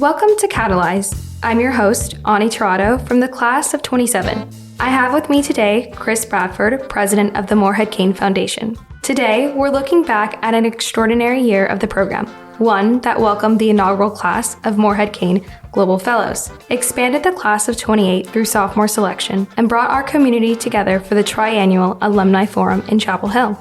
Welcome to Catalyze. I'm your host, Oni Terrado, from the class of 27. I have with me today Chris Bradford, president of the Morehead-Cain Foundation. Today, we're looking back at an extraordinary year of the program, one that welcomed the inaugural class of Morehead-Cain Global Fellows, expanded the class of 28 through sophomore selection, and brought our community together for the triannual Alumni Forum in Chapel Hill.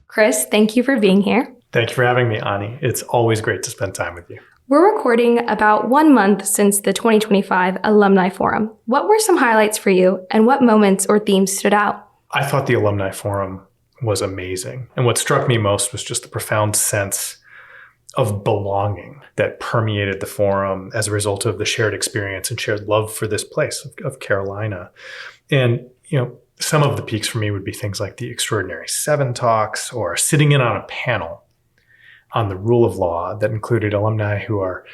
Chris, thank you for being here. Thank you for having me, Ani. It's always great to spend time with you. We're recording about 1 month since the 2025 Alumni Forum. What were some highlights for you, and what moments or themes stood out? I thought the Alumni Forum was amazing. And what struck me most was just the profound sense of belonging that permeated the forum as a result of the shared experience and shared love for this place of Carolina. And, some of the peaks for me would be things like the Extraordinary Seven talks or sitting in on a panel on the rule of law that included alumni who are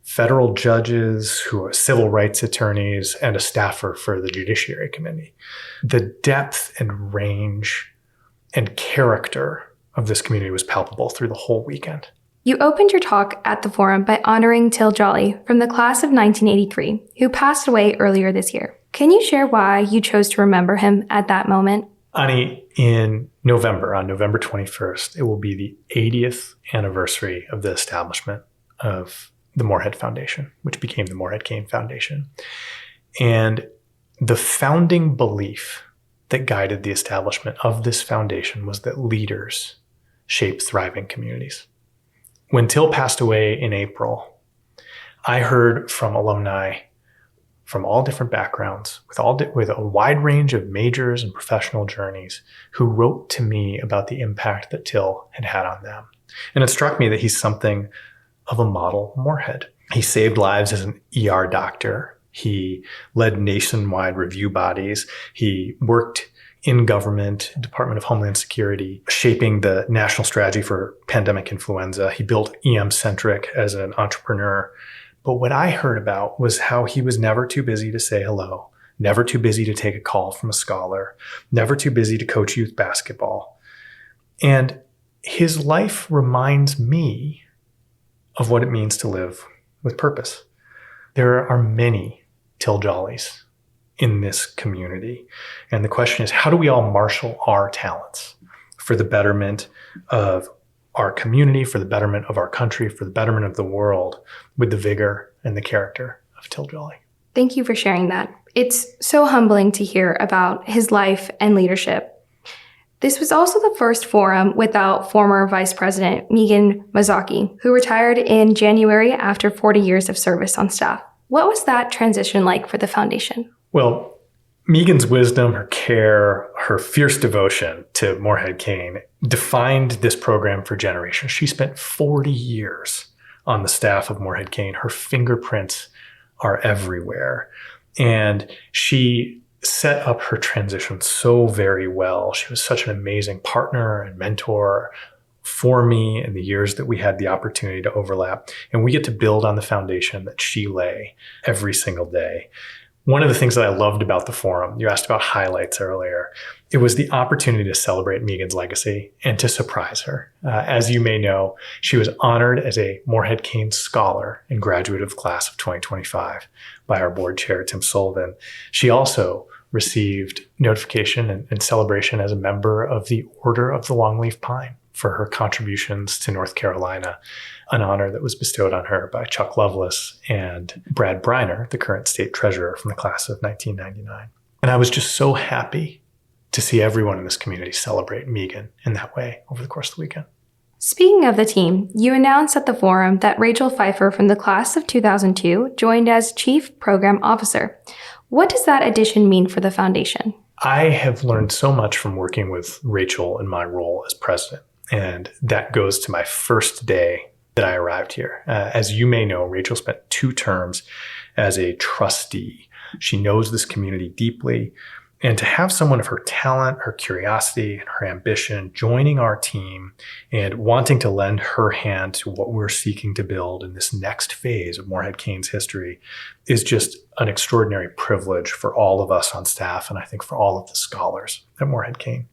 federal judges, who are civil rights attorneys, and a staffer for the Judiciary Committee. The depth and range and character of this community was palpable through the whole weekend. You opened your talk at the forum by honoring Till Jolly from the class of 1983, who passed away earlier this year. Can you share why you chose to remember him at that moment? Ani, on November 21st, it will be the 80th anniversary of the establishment of the Morehead Foundation, which became the Morehead-Cain Foundation. And the founding belief that guided the establishment of this foundation was that leaders shape thriving communities. When Till passed away in April, I heard from alumni from all different backgrounds, with a wide range of majors and professional journeys, who wrote to me about the impact that Till had had on them. And it struck me that he's something of a model Morehead. He saved lives as an ER doctor. He led nationwide review bodies. He worked in government, Department of Homeland Security, shaping the national strategy for pandemic influenza. He built EM-Centric as an entrepreneur. But what I heard about was how he was never too busy to say hello, never too busy to take a call from a scholar, never too busy to coach youth basketball. And his life reminds me of what it means to live with purpose. There are many Till Jollies in this community. And the question is, how do we all marshal our talents for the betterment of our community, for the betterment of our country, for the betterment of the world, with the vigor and the character of Till Jolly? Thank you for sharing that. It's so humbling to hear about his life and leadership. This was also the first forum without former Vice President Megan Mazzocchi, who retired in January after 40 years of service on staff. What was that transition like for the foundation? Well, Megan's wisdom, her care, her fierce devotion to Morehead-Cain defined this program for generations. She spent 40 years on the staff of Morehead-Cain. Her fingerprints are everywhere. And she set up her transition so very well. She was such an amazing partner and mentor for me in the years that we had the opportunity to overlap. And we get to build on the foundation that she lay every single day. One of the things that I loved about the forum, you asked about highlights earlier, it was the opportunity to celebrate Megan's legacy and to surprise her. As you may know, she was honored as a Morehead-Cain Scholar and graduate of the class of 2025 by our board chair, Tim Sullivan. She also received notification and celebration as a member of the Order of the Longleaf Pine for her contributions to North Carolina, an honor that was bestowed on her by Chuck Lovelace and Brad Briner, the current state treasurer from the class of 1999. And I was just so happy to see everyone in this community celebrate Megan in that way over the course of the weekend. Speaking of the team, you announced at the forum that Rachel Pfeiffer from the class of 2002 joined as Chief Program Officer. What does that addition mean for the foundation? I have learned so much from working with Rachel in my role as president. And that goes to my first day that I arrived here. As you may know, Rachel spent 2 terms as a trustee. She knows this community deeply. And to have someone of her talent, her curiosity, and her ambition joining our team and wanting to lend her hand to what we're seeking to build in this next phase of Morehead-Cain's history is just an extraordinary privilege for all of us on staff, and I think for all of the scholars at Morehead-Cain.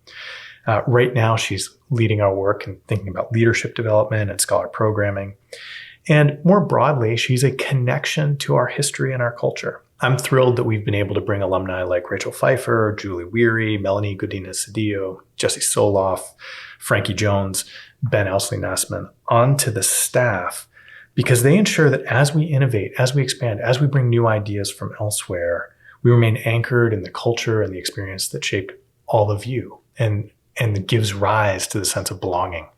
Right now, she's leading our work and thinking about leadership development and scholar programming. And more broadly, she's a connection to our history and our culture. I'm thrilled that we've been able to bring alumni like Rachel Pfeiffer, Julie Weary, Melanie Godinez-Cedillo, Jesse Soloff, Frankie Jones, Ben Elsley-Nassman onto the staff because they ensure that as we innovate, as we expand, as we bring new ideas from elsewhere, we remain anchored in the culture and the experience that shaped all of you and that gives rise to the sense of belonging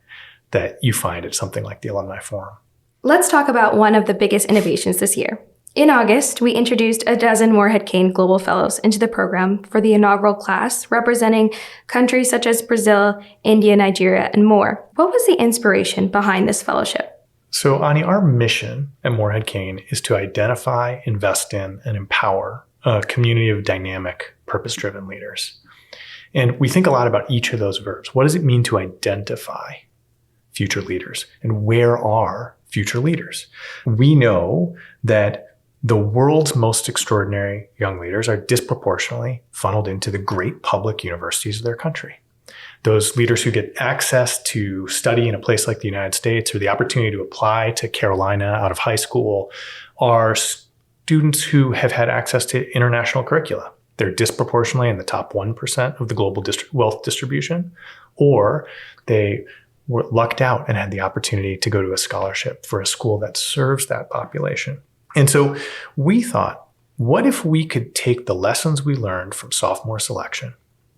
that you find at something like the Alumni Forum. Let's talk about one of the biggest innovations this year. In August, we introduced a dozen Morehead-Cain Global Fellows into the program for the inaugural class, representing countries such as Brazil, India, Nigeria, and more. What was the inspiration behind this fellowship? So, Ani, our mission at Morehead-Cain is to identify, invest in, and empower a community of dynamic, purpose-driven leaders. And we think a lot about each of those verbs. What does it mean to identify future leaders? And where are future leaders? We know that the world's most extraordinary young leaders are disproportionately funneled into the great public universities of their country. Those leaders who get access to study in a place like the United States or the opportunity to apply to Carolina out of high school are students who have had access to international curricula. They're disproportionately in the top 1% of the global wealth distribution, or they were lucked out and had the opportunity to go to a scholarship for a school that serves that population. And so we thought, what if we could take the lessons we learned from sophomore selection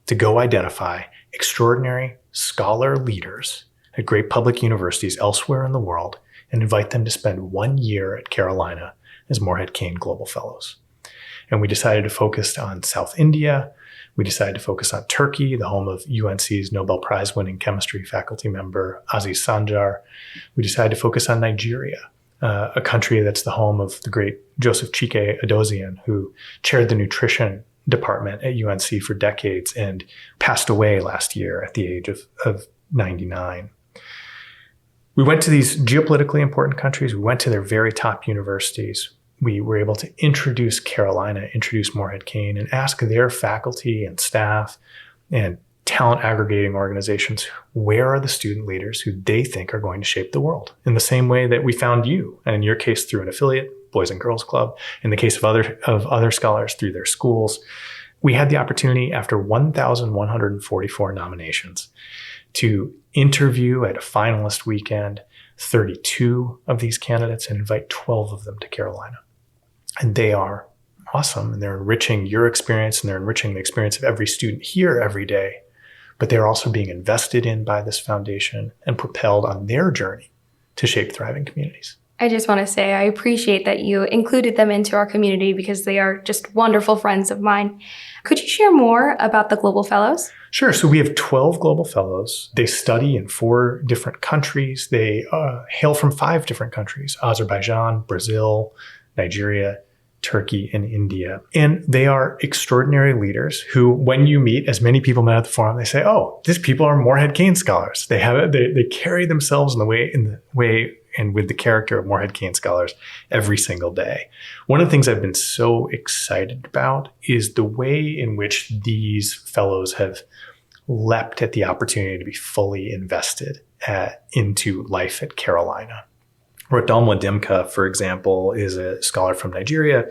to go identify extraordinary scholar leaders at great public universities elsewhere in the world and invite them to spend 1 year at Carolina as Morehead-Cain Global Fellows. And we decided to focus on South India. We decided to focus on Turkey, the home of UNC's Nobel Prize winning chemistry faculty member Aziz Sancar. We decided to focus on Nigeria, a country that's the home of the great Joseph Chike Edozian, who chaired the nutrition department at UNC for decades and passed away last year at the age of 99. We went to these geopolitically important countries. We went to their very top universities. We were able to introduce Carolina, introduce Morehead-Cain, and ask their faculty and staff and talent aggregating organizations, where are the student leaders who they think are going to shape the world? In the same way that we found you, and in your case through an affiliate, Boys and Girls Club, in the case of other scholars through their schools, we had the opportunity after 1,144 nominations to interview at a finalist weekend 32 of these candidates and invite 12 of them to Carolina. And they are awesome, and they're enriching your experience, and they're enriching the experience of every student here every day. But they're also being invested in by this foundation and propelled on their journey to shape thriving communities. I just want to say I appreciate that you included them into our community because they are just wonderful friends of mine. Could you share more about the Global Fellows? Sure. So we have 12 Global Fellows. They study in 4 different countries. They hail from 5 different countries: Azerbaijan, Brazil, Nigeria, Turkey, and India. And they are extraordinary leaders who, when you meet, as many people met at the forum, they say, oh, these people are Morehead-Cain scholars. They carry themselves in the way and with the character of Morehead-Cain scholars every single day. One of the things I've been so excited about is the way in which these fellows have leapt at the opportunity to be fully invested into life at Carolina. Rodalma Dimka, for example, is a scholar from Nigeria.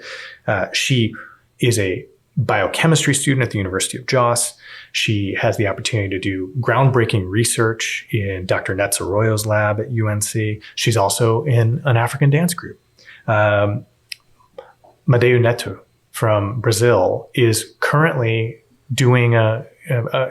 She is a biochemistry student at the University of Jos. She has the opportunity to do groundbreaking research in Dr. Nets Arroyo's lab at UNC. She's also in an African dance group. Madeu Neto from Brazil is currently doing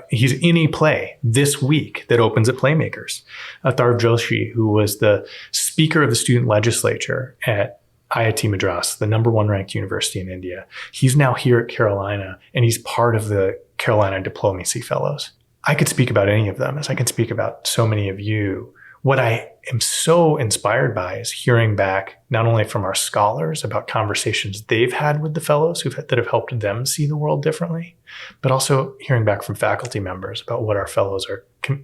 he's in a play this week that opens at Playmakers. Athar Joshi, who was the speaker of the student legislature at IIT Madras, the #1 ranked university in India. He's now here at Carolina, and he's part of the Carolina Diplomacy Fellows. I could speak about any of them, as I can speak about so many of you. What I am so inspired by is hearing back not only from our scholars about conversations they've had with the fellows that have helped them see the world differently, but also hearing back from faculty members about what our fellows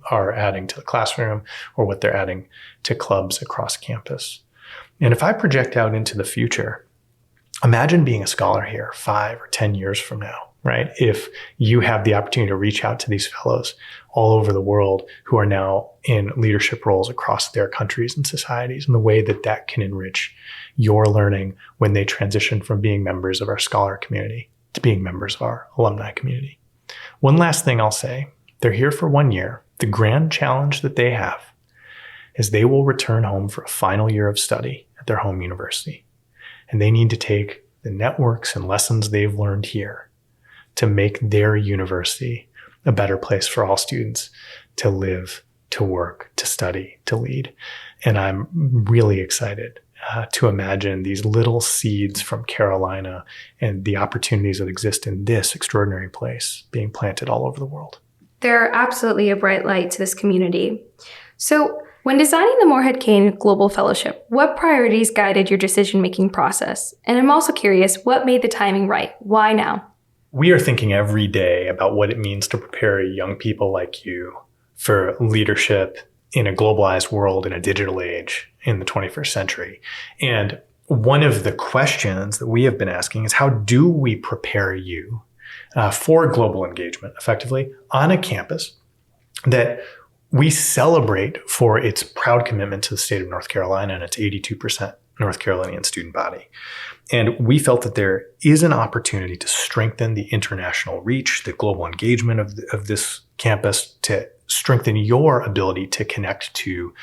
are adding to the classroom or what they're adding to clubs across campus. And if I project out into the future, imagine being a scholar here 5 or 10 years from now. right? If you have the opportunity to reach out to these fellows all over the world who are now in leadership roles across their countries and societies, and the way that that can enrich your learning when they transition from being members of our scholar community to being members of our alumni community. One last thing I'll say, they're here for 1 year. The grand challenge that they have is they will return home for a final year of study at their home university. And they need to take the networks and lessons they've learned here to make their university a better place for all students to live, to work, to study, to lead. And I'm really excited to imagine these little seeds from Carolina and the opportunities that exist in this extraordinary place being planted all over the world. They're absolutely a bright light to this community. So, when designing the Morehead-Cain Global Fellowship, what priorities guided your decision-making process? And I'm also curious, what made the timing right? Why now? We are thinking every day about what it means to prepare young people like you for leadership in a globalized world, in a digital age, in the 21st century. And one of the questions that we have been asking is, how do we prepare you for global engagement effectively on a campus that we celebrate for its proud commitment to the state of North Carolina and its 82% North Carolinian student body. And we felt that there is an opportunity to strengthen the international reach, the global engagement of this campus, to strengthen your ability to connect to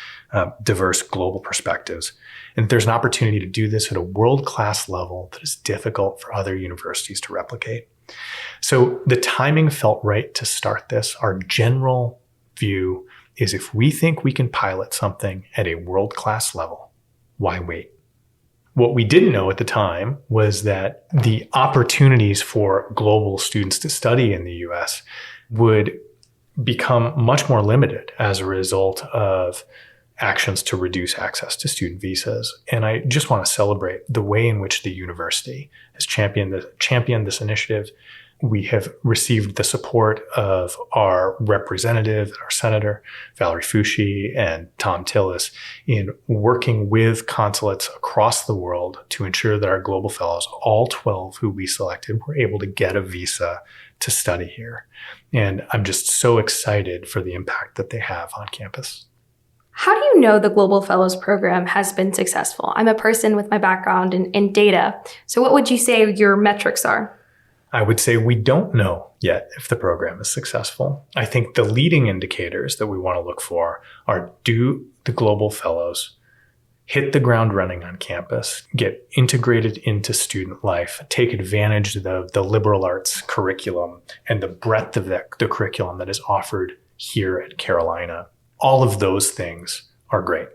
diverse global perspectives. And there's an opportunity to do this at a world-class level that is difficult for other universities to replicate. So the timing felt right to start this. Our general view is, if we think we can pilot something at a world-class level, why wait? What we didn't know at the time was that the opportunities for global students to study in the US would become much more limited as a result of actions to reduce access to student visas. And I just want to celebrate the way in which the university has championed this initiative. We have received the support of our representative, our senator, Valerie Foushee, and Tom Tillis in working with consulates across the world to ensure that our global fellows, all 12 who we selected, were able to get a visa to study here. And I'm just so excited for the impact that they have on campus. How do you know the Global Fellows program has been successful? I'm a person with my background in data. So what would you say your metrics are? I would say we don't know yet if the program is successful. I think the leading indicators that we want to look for are, do the Global Fellows hit the ground running on campus, get integrated into student life, take advantage of the liberal arts curriculum and the breadth of the curriculum that is offered here at Carolina. All of those things are great.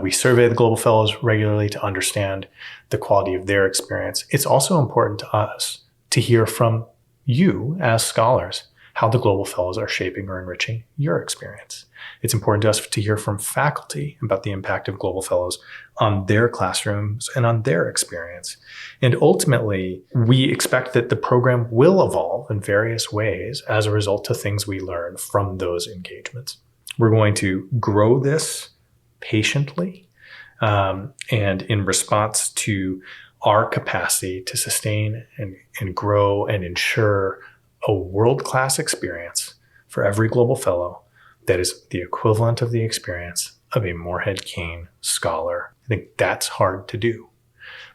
We survey the Global Fellows regularly to understand the quality of their experience. It's also important to us to hear from you as scholars how the Global Fellows are shaping or enriching your experience. It's important to us to hear from faculty about the impact of Global Fellows on their classrooms and on their experience. And ultimately, we expect that the program will evolve in various ways as a result of things we learn from those engagements. We're going to grow this patiently and in response to our capacity to sustain and grow and ensure a world-class experience for every Global Fellow that is the equivalent of the experience of a Morehead-Cain scholar. I think that's hard to do,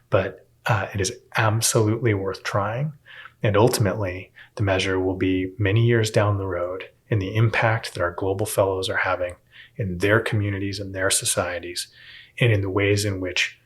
but it is absolutely worth trying. And ultimately, the measure will be many years down the road in the impact that our Global Fellows are having in their communities and their societies, and in the ways in which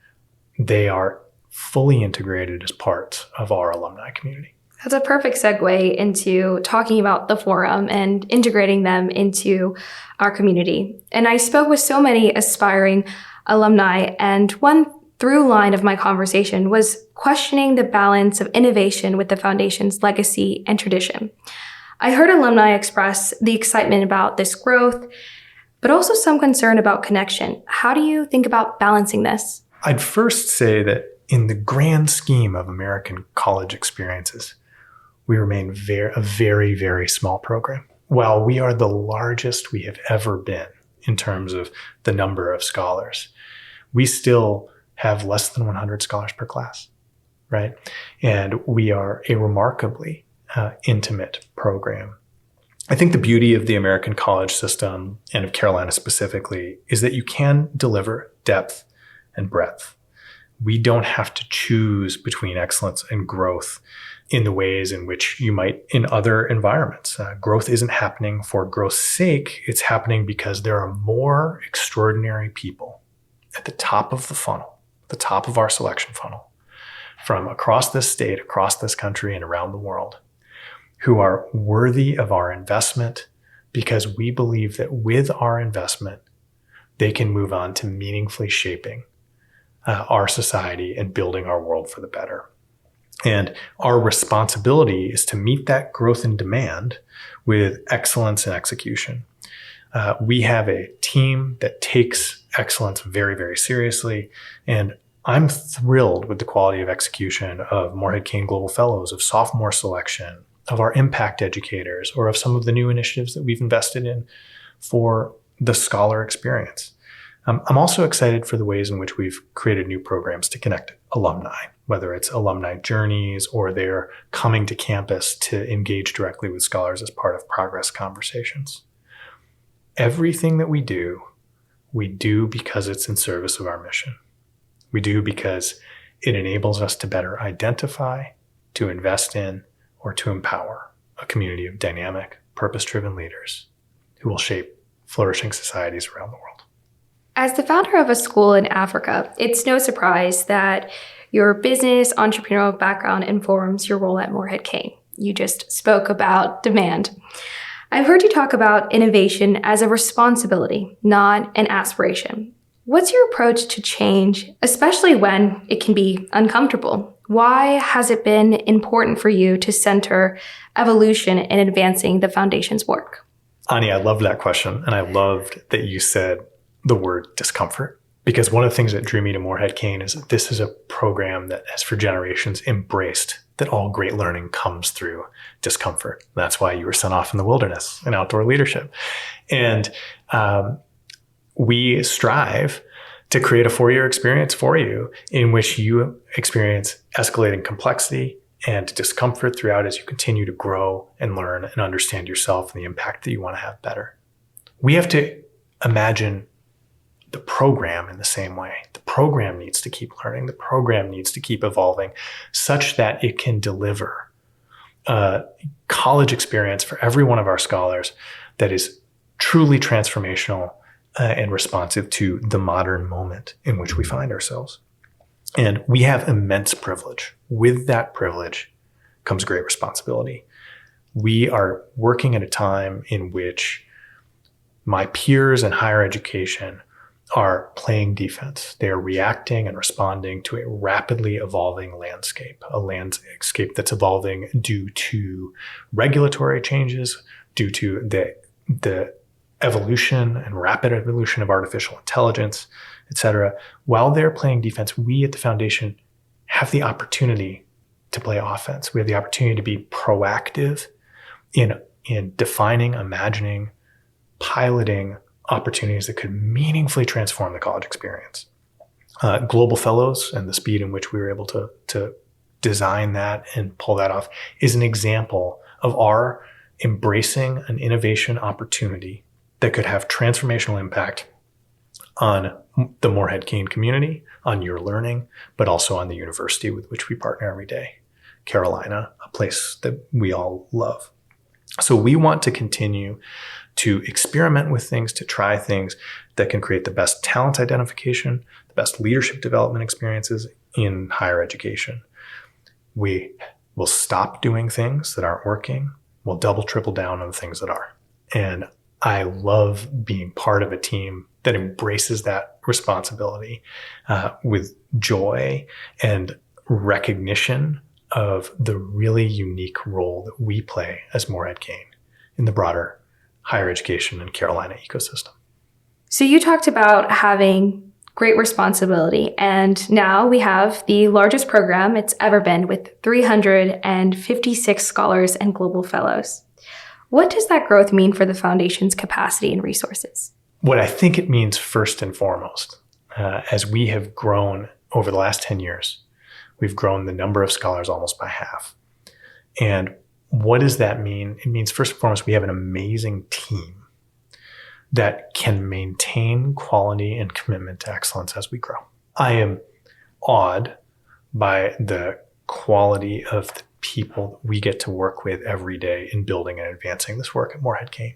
they are fully integrated as parts of our alumni community. That's a perfect segue into talking about the forum and integrating them into our community. And I spoke with so many aspiring alumni, and one through line of my conversation was questioning the balance of innovation with the foundation's legacy and tradition. I heard alumni express the excitement about this growth, but also some concern about connection. How do you think about balancing this? I'd first say that in the grand scheme of American college experiences, we remain a very, very small program. While we are the largest we have ever been in terms of the number of scholars, we still have less than 100 scholars per class, right? And we are a remarkably intimate program. I think the beauty of the American college system and of Carolina specifically is that you can deliver depth and breadth. We don't have to choose between excellence and growth in the ways in which you might in other environments. Growth isn't happening for growth's sake. It's happening because there are more extraordinary people at the top of the funnel, the top of our selection funnel, from across this state, across this country, and around the world, who are worthy of our investment because we believe that with our investment, they can move on to meaningfully shaping our society and building our world for the better. And our responsibility is to meet that growth and demand with excellence and execution. We have a team that takes excellence very, very seriously. And I'm thrilled with the quality of execution of Morehead-Cain Global Fellows, of sophomore selection, of our impact educators, or of some of the new initiatives that we've invested in for the scholar experience. I'm also excited for the ways in which we've created new programs to connect alumni, whether it's alumni journeys or they're coming to campus to engage directly with scholars as part of progress conversations. Everything that we do because it's in service of our mission. We do because it enables us to better identify, to invest in, or to empower a community of dynamic, purpose-driven leaders who will shape flourishing societies around the world. As the founder of a school in Africa, it's no surprise that your business entrepreneurial background informs your role at Morehead-Cain. You just spoke about demand. I've heard you talk about innovation as a responsibility, not an aspiration. What's your approach to change, especially when it can be uncomfortable? Why has it been important for you to center evolution in advancing the foundation's work? Ani, I loved that question. And I loved that you said the word discomfort, because one of the things that drew me to Morehead-Cain is that this is a program that has for generations embraced that all great learning comes through discomfort. That's why you were sent off in the wilderness in outdoor leadership. And we strive to create a 4-year experience for you in which you experience escalating complexity and discomfort throughout as you continue to grow and learn and understand yourself and the impact that you want to have better. We have to imagine the program in the same way. The program needs to keep learning. The program needs to keep evolving such that it can deliver a college experience for every one of our scholars that is truly transformational and responsive to the modern moment in which we find ourselves. And we have immense privilege. With that privilege comes great responsibility. We are working at a time in which my peers in higher education are playing defense. They are reacting and responding to a rapidly evolving landscape, a landscape that's evolving due to regulatory changes, due to the evolution and rapid evolution of artificial intelligence, et cetera. While they're playing defense, we at the foundation have the opportunity to play offense. We have the opportunity to be proactive in defining, imagining, piloting opportunities that could meaningfully transform the college experience. Global Fellows and the speed in which we were able to design that and pull that off is an example of our embracing an innovation opportunity that could have transformational impact on the Morehead-Cain community, on your learning, but also on the university with which we partner every day, Carolina, a place that we all love. So we want to continue to experiment with things, to try things that can create the best talent identification, the best leadership development experiences in higher education. We will stop doing things that aren't working. We'll double, triple down on the things that are. And I love being part of a team that embraces that responsibility with joy and recognition of the really unique role that we play as Morehead-Cain in the broader higher education and Carolina ecosystem. So you talked about having great responsibility, and now we have the largest program it's ever been with 356 scholars and global fellows. What does that growth mean for the foundation's capacity and resources? What I think it means first and foremost, as we have grown over the last 10 years, we've grown the number of scholars almost by half. And what does that mean? It means, first and foremost, we have an amazing team that can maintain quality and commitment to excellence as we grow. I am awed by the quality of the people we get to work with every day in building and advancing this work at Morehead-Cain.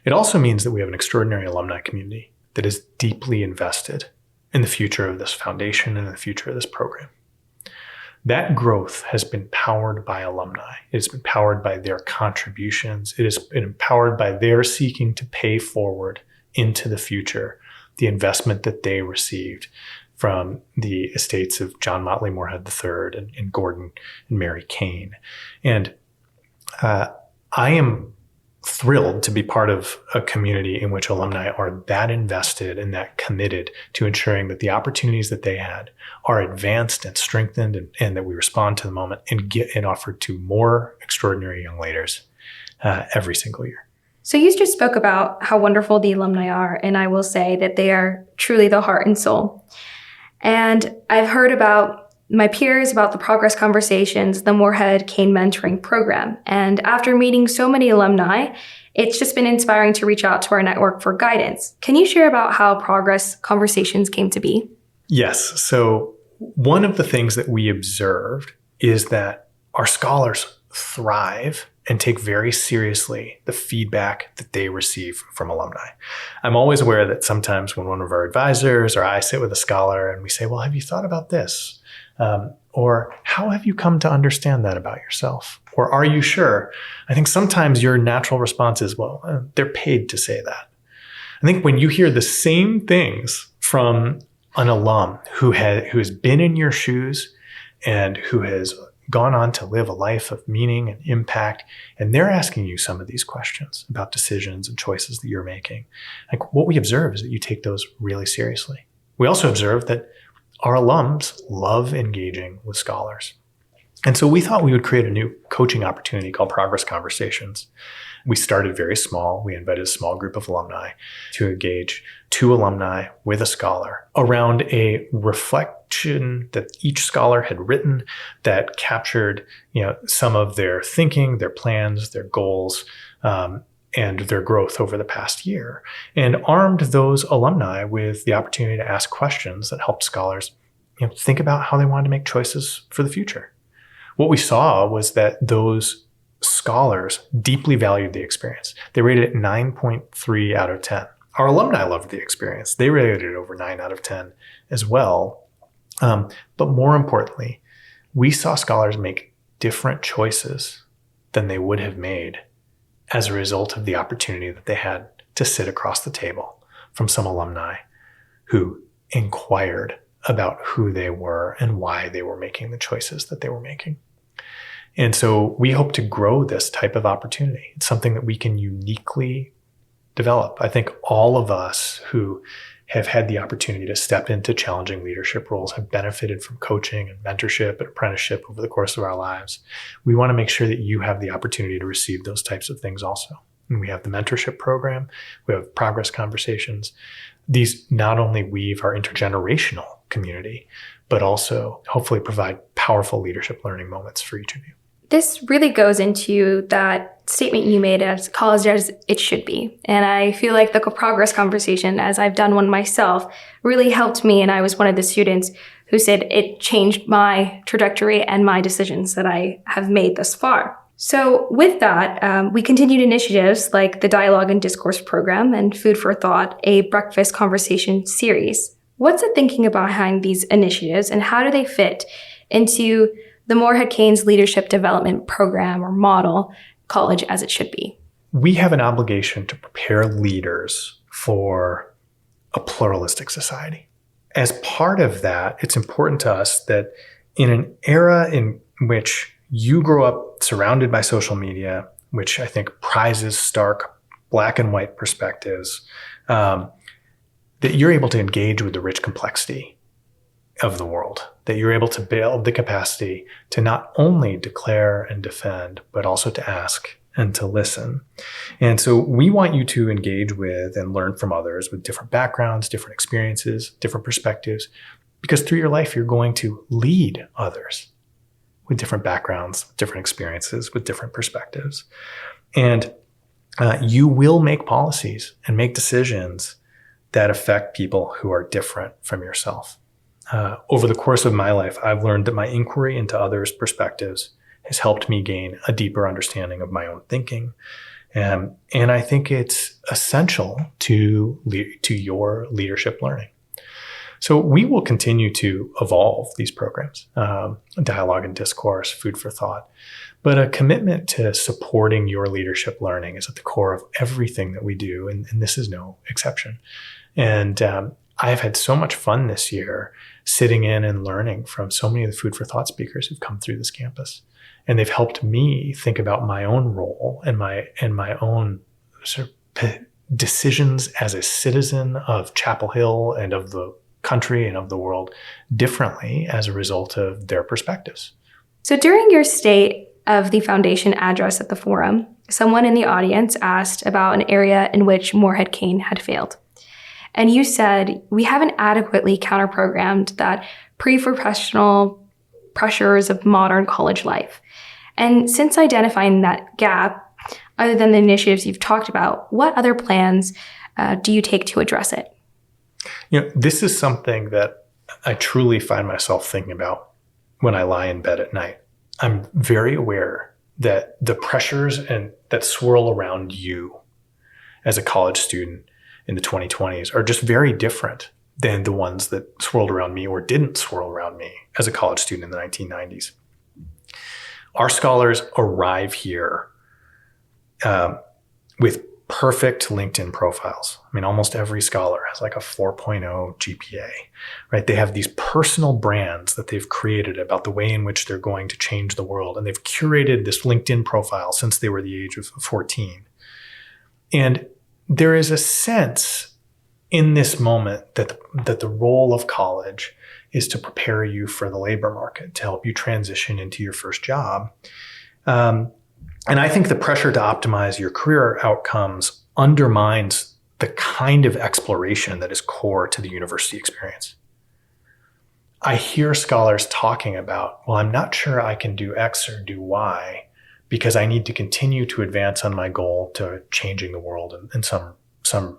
It also means that we have an extraordinary alumni community that is deeply invested in the future of this foundation and the future of this program. That growth has been powered by alumni. It's been powered by their contributions. It has been empowered by their seeking to pay forward into the future the investment that they received from the estates of John Motley Morehead III and Gordon and Mary Cain. And I am thrilled to be part of a community in which alumni are that invested and that committed to ensuring that the opportunities that they had are advanced and strengthened, and that we respond to the moment and get and offer to more extraordinary young leaders every single year. So you just spoke about how wonderful the alumni are, and I will say that they are truly the heart and soul. And I've heard about my peers about the Progress Conversations, the Morehead-Cain Mentoring Program. And after meeting so many alumni, it's just been inspiring to reach out to our network for guidance. Can you share about how Progress Conversations came to be? Yes. So one of the things that we observed is that our scholars thrive and take very seriously the feedback that they receive from alumni. I'm always aware that sometimes when one of our advisors or I sit with a scholar and we say, well, have you thought about this? Or how have you come to understand that about yourself? Or are you sure? I think sometimes your natural response is, well, they're paid to say that. I think when you hear the same things from an alum who has been in your shoes and who has gone on to live a life of meaning and impact, and they're asking you some of these questions about decisions and choices that you're making, like what we observe is that you take those really seriously. We also observe that our alums love engaging with scholars. And so we thought we would create a new coaching opportunity called Progress Conversations. We started very small. We invited a small group of alumni to engage 2 alumni with a scholar around a reflection that each scholar had written that captured, some of their thinking, their plans, their goals, and their growth over the past year, and armed those alumni with the opportunity to ask questions that helped scholars think about how they wanted to make choices for the future. What we saw was that those scholars deeply valued the experience. They rated it 9.3 out of 10. Our alumni loved the experience. They rated it over 9 out of 10 as well. But more importantly, we saw scholars make different choices than they would have made as a result of the opportunity that they had to sit across the table from some alumni who inquired about who they were and why they were making the choices that they were making. And so we hope to grow this type of opportunity. It's something that we can uniquely develop. I think all of us who have had the opportunity to step into challenging leadership roles have benefited from coaching and mentorship and apprenticeship over the course of our lives. We want to make sure that you have the opportunity to receive those types of things also. And we have the mentorship program. We have Progress Conversations. These not only weave our intergenerational community, but also hopefully provide powerful leadership learning moments for each of you. This really goes into that statement you made as college as it should be. And I feel like the Progress Conversation, as I've done one myself, really helped me. And I was one of the students who said it changed my trajectory and my decisions that I have made thus far. So with that, we continued initiatives like the Dialogue and Discourse Program and Food for Thought, a breakfast conversation series. What's the thinking behind these initiatives and how do they fit into the Morehead-Cain's Leadership Development Program or model, college as it should be? We have an obligation to prepare leaders for a pluralistic society. As part of that, it's important to us that in an era in which you grow up surrounded by social media, which I think prizes stark black and white perspectives, that you're able to engage with the rich complexity of the world, that you're able to build the capacity to not only declare and defend, but also to ask and to listen. And so we want you to engage with and learn from others with different backgrounds, different experiences, different perspectives, because through your life, you're going to lead others. with different backgrounds, different experiences, with different perspectives. And you will make policies and make decisions that affect people who are different from yourself. Over the course of my life, I've learned that my inquiry into others' perspectives has helped me gain a deeper understanding of my own thinking. And I think it's essential to your leadership learning. So we will continue to evolve these programs, dialogue and discourse, food for thought. But a commitment to supporting your leadership learning is at the core of everything that we do, and this is no exception. And I've had so much fun this year sitting in and learning from so many of the food for thought speakers who've come through this campus. And they've helped me think about my own role and my own sort of decisions as a citizen of Chapel Hill and of the country and of the world differently as a result of their perspectives. So during your State of the Foundation address at the forum, someone in the audience asked about an area in which Morehead-Cain had failed. And you said, we haven't adequately counter-programmed that pre-professional pressures of modern college life. And since identifying that gap, other than the initiatives you've talked about, what other plans do you take to address it? This is something that I truly find myself thinking about when I lie in bed at night. I'm very aware that the pressures that swirl around you as a college student in the 2020s are just very different than the ones that swirled around me or didn't swirl around me as a college student in the 1990s. Our scholars arrive here with perfect LinkedIn profiles. I mean, almost every scholar has like a 4.0 GPA, right? They have these personal brands that they've created about the way in which they're going to change the world. And they've curated this LinkedIn profile since they were the age of 14. And there is a sense in this moment that the role of college is to prepare you for the labor market, to help you transition into your first job. And I think the pressure to optimize your career outcomes undermines the kind of exploration that is core to the university experience. I hear scholars talking about, well, I'm not sure I can do X or do Y because I need to continue to advance on my goal to changing the world in some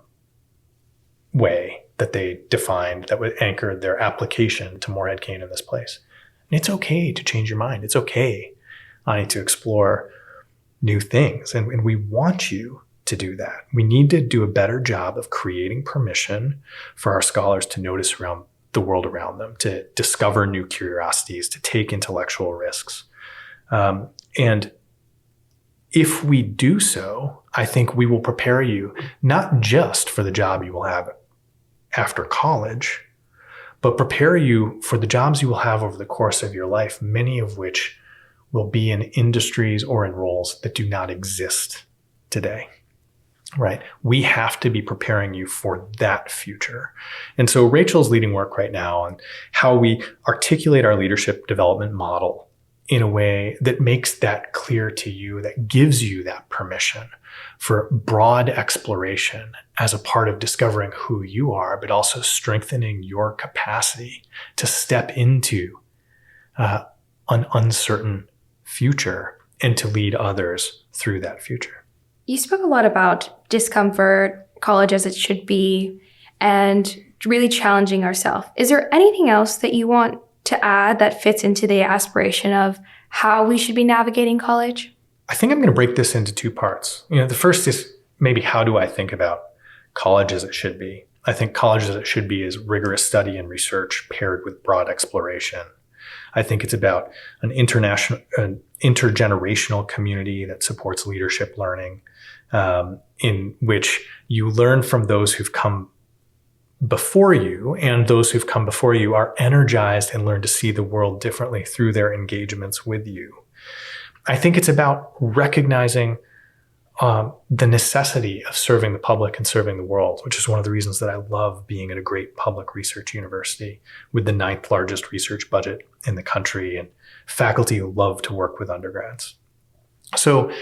way that they defined that would anchor their application to Morehead-Cain in this place. And it's okay to change your mind. It's okay, Ani, to explore new things. And we want you to do that. We need to do a better job of creating permission for our scholars to notice around the world around them, to discover new curiosities, to take intellectual risks. And if we do so, I think we will prepare you not just for the job you will have after college, but prepare you for the jobs you will have over the course of your life, many of which will be in industries or in roles that do not exist today, right? We have to be preparing you for that future. And so Rachel's leading work right now on how we articulate our leadership development model in a way that makes that clear to you, that gives you that permission for broad exploration as a part of discovering who you are, but also strengthening your capacity to step into an uncertain future and to lead others through that future. You spoke a lot about discomfort, college as it should be, and really challenging ourselves. Is there anything else that you want to add that fits into the aspiration of how we should be navigating college? I think I'm going to break this into two parts. The first is maybe how do I think about college as it should be? I think college as it should be is rigorous study and research paired with broad exploration. I think it's about an intergenerational community that supports leadership learning, in which you learn from those who've come before you, and those who've come before you are energized and learn to see the world differently through their engagements with you. I think it's about recognizing the necessity of serving the public and serving the world, which is one of the reasons that I love being at a great public research university with the 9th largest research budget in the country and faculty who love to work with undergrads. So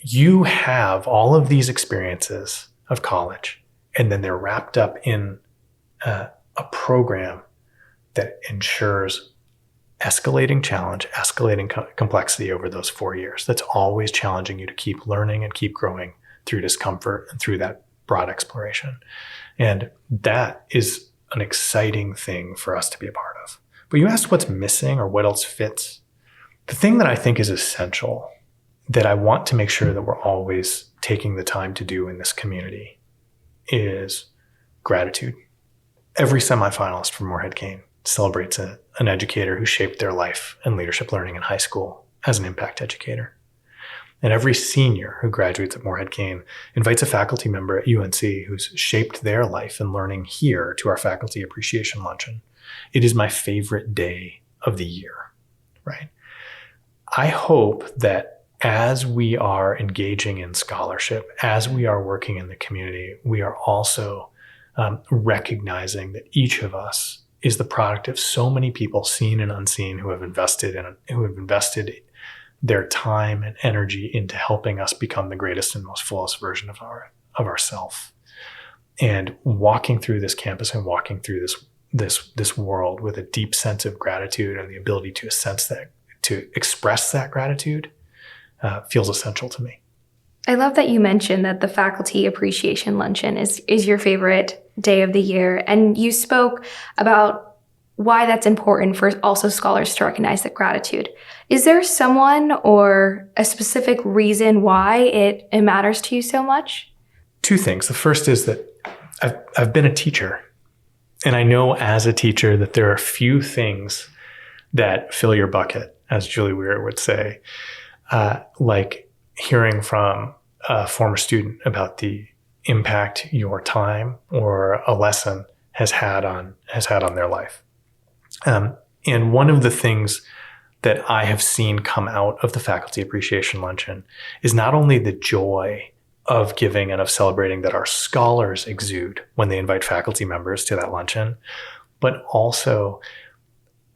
you have all of these experiences of college, and then they're wrapped up in a program that ensures escalating challenge, escalating complexity over those 4 years. That's always challenging you to keep learning and keep growing through discomfort and through that broad exploration. And that is an exciting thing for us to be a part of. But you asked what's missing or what else fits. The thing that I think is essential that I want to make sure that we're always taking the time to do in this community is gratitude. Every semifinalist for Morehead-Cain celebrates an educator who shaped their life and leadership learning in high school as an impact educator. And every senior who graduates at Morehead-Cain invites a faculty member at UNC who's shaped their life and learning here to our faculty appreciation luncheon. It is my favorite day of the year, right? I hope that as we are engaging in scholarship, as we are working in the community, we are also recognizing that each of us is the product of so many people, seen and unseen, who have invested their time and energy into helping us become the greatest and most fullest version of ourselves. And walking through this campus and walking through this world with a deep sense of gratitude and the ability to express that gratitude feels essential to me. I love that you mentioned that the Faculty Appreciation Luncheon is your favorite day of the year. And you spoke about why that's important for also scholars to recognize that gratitude. Is there someone or a specific reason why it matters to you so much? Two things. The first is that I've been a teacher, and I know as a teacher that there are few things that fill your bucket, as Julie Weir would say, like hearing from a former student about the impact your time or a lesson has had on their life. And one of the things that I have seen come out of the Faculty Appreciation Luncheon is not only the joy of giving and of celebrating that our scholars exude when they invite faculty members to that luncheon, but also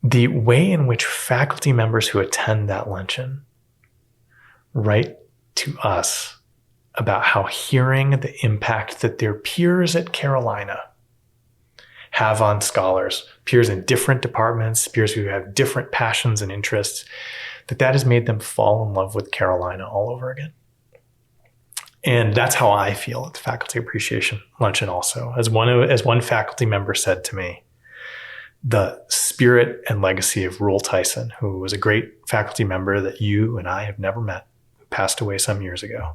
the way in which faculty members who attend that luncheon write to us about how hearing the impact that their peers at Carolina have on scholars, peers in different departments, peers who have different passions and interests, that has made them fall in love with Carolina all over again. And that's how I feel at the Faculty Appreciation Luncheon also. As one faculty member said to me, the spirit and legacy of Rule Tyson, who was a great faculty member that you and I have never met, who passed away some years ago,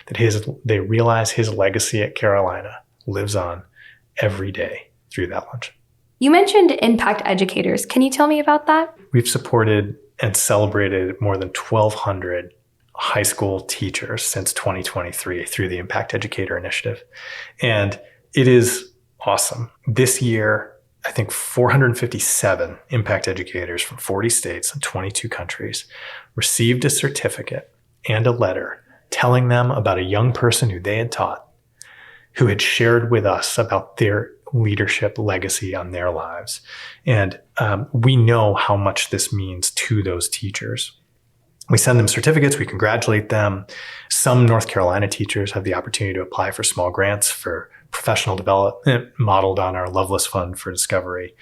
that they realize his legacy at Carolina lives on every day through that luncheon. You mentioned impact educators. Can you tell me about that? We've supported and celebrated more than 1,200 high school teachers since 2023 through the Impact Educator Initiative. And it is awesome. This year, I think 457 impact educators from 40 states and 22 countries received a certificate and a letter telling them about a young person who they had taught, who had shared with us about their leadership legacy on their lives. And we know how much this means to those teachers. We send them certificates, we congratulate them. Some North Carolina teachers have the opportunity to apply for small grants for professional development modeled on our Loveless Fund for Discovery.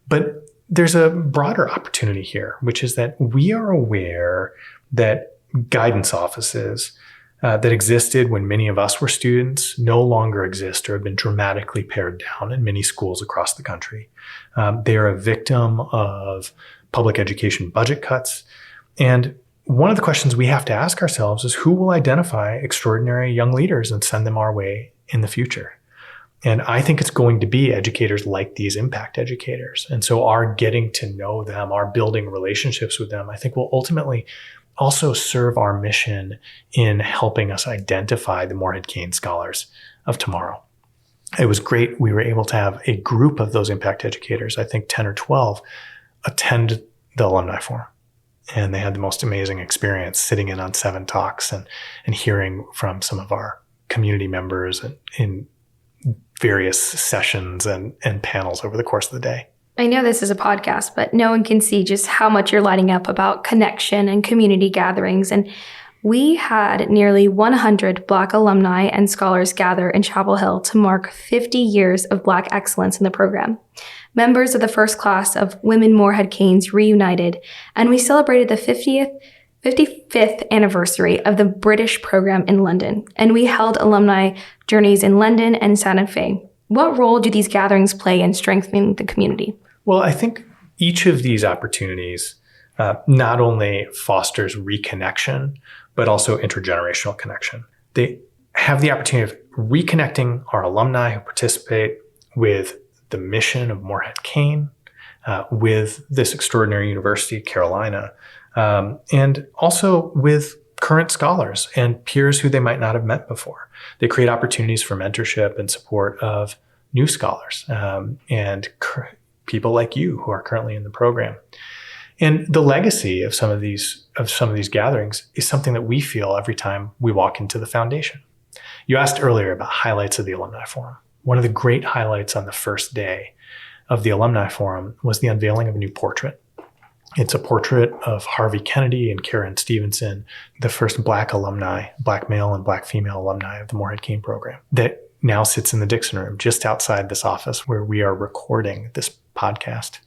But there's a broader opportunity here, which is that we are aware that guidance offices that existed when many of us were students no longer exist or have been dramatically pared down in many schools across the country. They are a victim of public education budget cuts. And one of the questions we have to ask ourselves is who will identify extraordinary young leaders and send them our way in the future? And I think it's going to be educators like these impact educators. And so our getting to know them, our building relationships with them, I think will ultimately also serve our mission in helping us identify the Morehead-Cain scholars of tomorrow. It was great. We were able to have a group of those impact educators, I think 10 or 12, attend the alumni forum. And they had the most amazing experience sitting in on 7 talks and hearing from some of our community members in various sessions and panels over the course of the day. I know this is a podcast, but no one can see just how much you're lighting up about connection and community gatherings. And we had nearly 100 Black alumni and scholars gather in Chapel Hill to mark 50 years of Black excellence in the program. members of the first class of Women Morehead-Cains reunited, and we celebrated the 55th anniversary of the British program in London, and we held alumni journeys in London and Santa Fe. What role do these gatherings play in strengthening the community? Well, I think each of these opportunities not only fosters reconnection, but also intergenerational connection. They have the opportunity of reconnecting our alumni who participate with the mission of Morehead-Cain, with this extraordinary university, Carolina, and also with current scholars and peers who they might not have met before. They create opportunities for mentorship and support of new scholars and people like you who are currently in the program. And the legacy of some of these gatherings is something that we feel every time we walk into the foundation. You asked earlier about highlights of the Alumni Forum. One of the great highlights on the first day of the Alumni Forum was the unveiling of a new portrait. It's a portrait of Harvey Kennedy and Karen Stevenson, the first Black alumni, Black male and Black female alumni of the Morehead-Cain program, that now sits in the Dixon Room just outside this office where we are recording this podcast.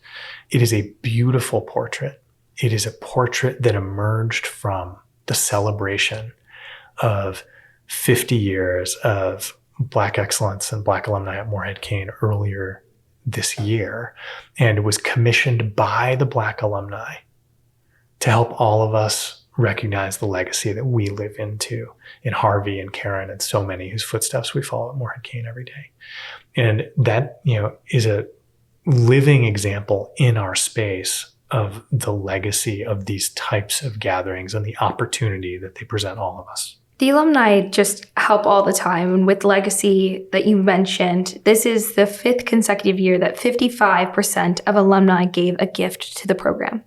It is a beautiful portrait. It is a portrait that emerged from the celebration of 50 years of Black excellence and Black alumni at Morehead-Cain earlier this year, and was commissioned by the Black alumni to help all of us recognize the legacy that we live into in Harvey and Karen and so many whose footsteps we follow at Morehead-Cain every day. And that, is a living example in our space of the legacy of these types of gatherings and the opportunity that they present all of us. The alumni just help all the time. And with legacy that you mentioned, this is the 5th consecutive year that 55% of alumni gave a gift to the program.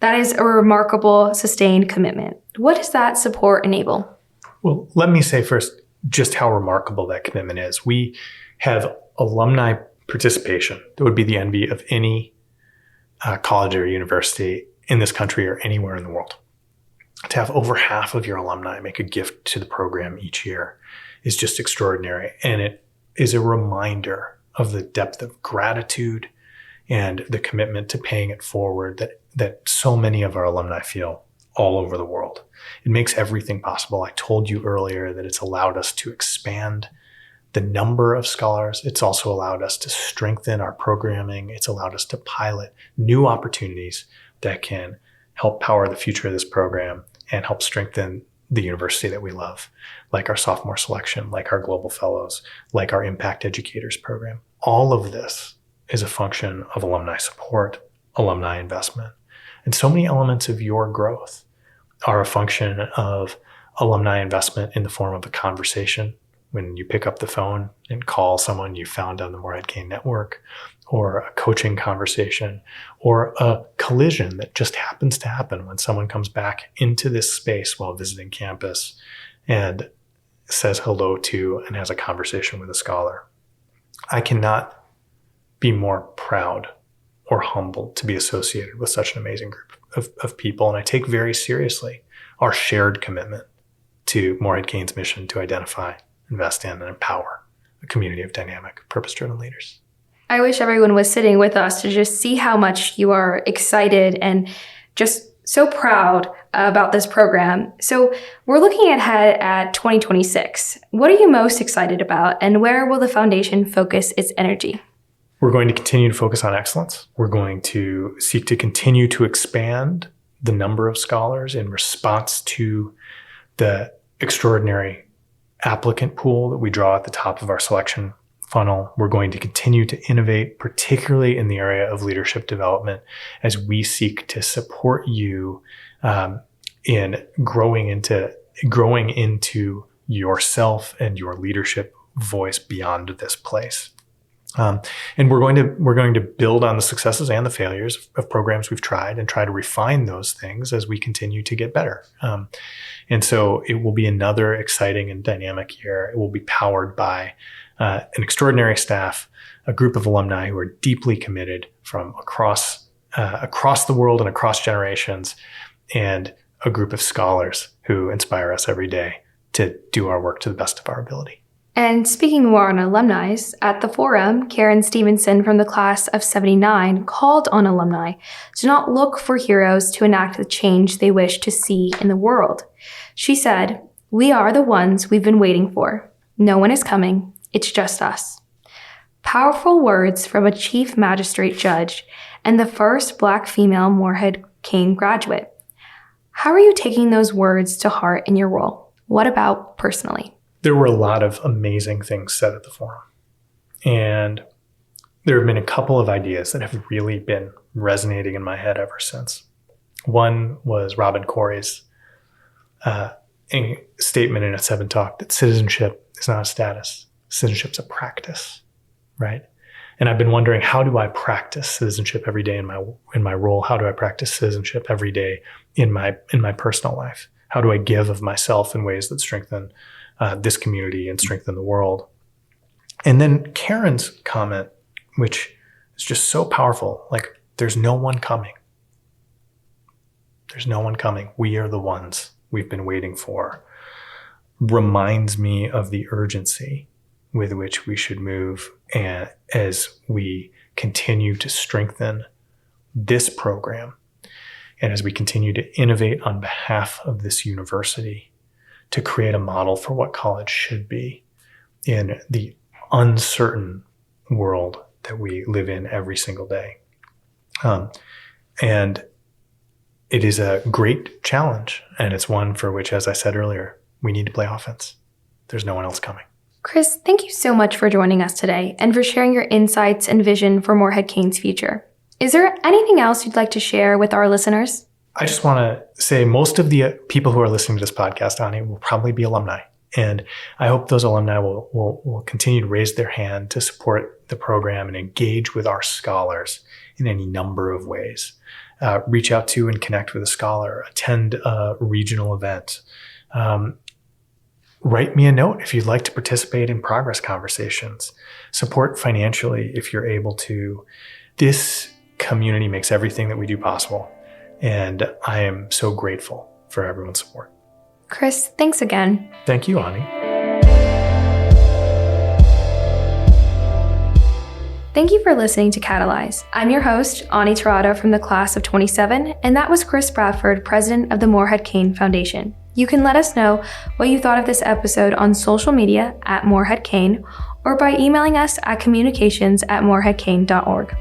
That is a remarkable, sustained commitment. What does that support enable? Well, let me say first just how remarkable that commitment is. We have alumni participation that would be the envy of any college or university in this country or anywhere in the world. To have over half of your alumni make a gift to the program each year is just extraordinary. And it is a reminder of the depth of gratitude and the commitment to paying it forward that so many of our alumni feel all over the world. It makes everything possible. I told you earlier that it's allowed us to expand the number of scholars. It's also allowed us to strengthen our programming. It's allowed us to pilot new opportunities that can help power the future of this program and help strengthen the university that we love, like our sophomore selection, like our global fellows, like our impact educators program. All of this is a function of alumni support, alumni investment. And so many elements of your growth are a function of alumni investment in the form of a conversation when you pick up the phone and call someone you found on the Morehead-Cain network, or a coaching conversation, or a collision that just happens to happen when someone comes back into this space while visiting campus and says hello to and has a conversation with a scholar. I cannot be more proud or humbled to be associated with such an amazing group of people. And I take very seriously our shared commitment to Morehead-Cain's mission to identify, invest in, and empower a community of dynamic, purpose-driven leaders. I wish everyone was sitting with us to just see how much you are excited and just so proud about this program. So we're looking ahead at 2026. What are you most excited about, and where will the foundation focus its energy? We're going to continue to focus on excellence. We're going to seek to continue to expand the number of scholars in response to the extraordinary applicant pool that we draw at the top of our selection funnel. We're going to continue to innovate, particularly in the area of leadership development, as we seek to support you in growing into yourself and your leadership voice beyond this place. And we're going to build on the successes and the failures of programs we've tried and try to refine those things as we continue to get better. And so it will be another exciting and dynamic year. It will be powered by an extraordinary staff, a group of alumni who are deeply committed from across the world and across generations, and a group of scholars who inspire us every day to do our work to the best of our ability. And speaking more on alumni, at the forum, Karen Stevenson from the class of 79 called on alumni to not look for heroes to enact the change they wish to see in the world. She said, "We are the ones we've been waiting for. No one is coming. It's just us." Powerful words from a chief magistrate judge and the first Black female Morehead-Cain graduate. How are you taking those words to heart in your role? What about personally? There were a lot of amazing things said at the forum. And there have been a couple of ideas that have really been resonating in my head ever since. One was Robin Corey's statement in a 7 Talk that citizenship is not a status. Citizenship's a practice, right? And I've been wondering, how do I practice citizenship every day in my role? How do I practice citizenship every day in my personal life? How do I give of myself in ways that strengthen this community and strengthen the world? And then Karen's comment, which is just so powerful, like, there's no one coming. There's no one coming. We are the ones we've been waiting for, reminds me of the urgency with which we should move as we continue to strengthen this program and as we continue to innovate on behalf of this university to create a model for what college should be in the uncertain world that we live in every single day. And it is a great challenge, and it's one for which, as I said earlier, we need to play offense. There's no one else coming. Chris, thank you so much for joining us today and for sharing your insights and vision for Morehead-Cain's future. Is there anything else you'd like to share with our listeners? I just want to say most of the people who are listening to this podcast, Ani, will probably be alumni. And I hope those alumni will continue to raise their hand to support the program and engage with our scholars in any number of ways. Reach out to and connect with a scholar, attend a regional event. Write me a note if you'd like to participate in progress conversations. Support financially if you're able to. This community makes everything that we do possible. And I am so grateful for everyone's support. Chris, thanks again. Thank you, Ani. Thank you for listening to Catalyze. I'm your host, Oni Terrado from the class of 27, and that was Chris Bradford, president of the Morehead-Cain Foundation. You can let us know what you thought of this episode on social media at Morehead-Cain or by emailing us at communications@moreheadcain.org.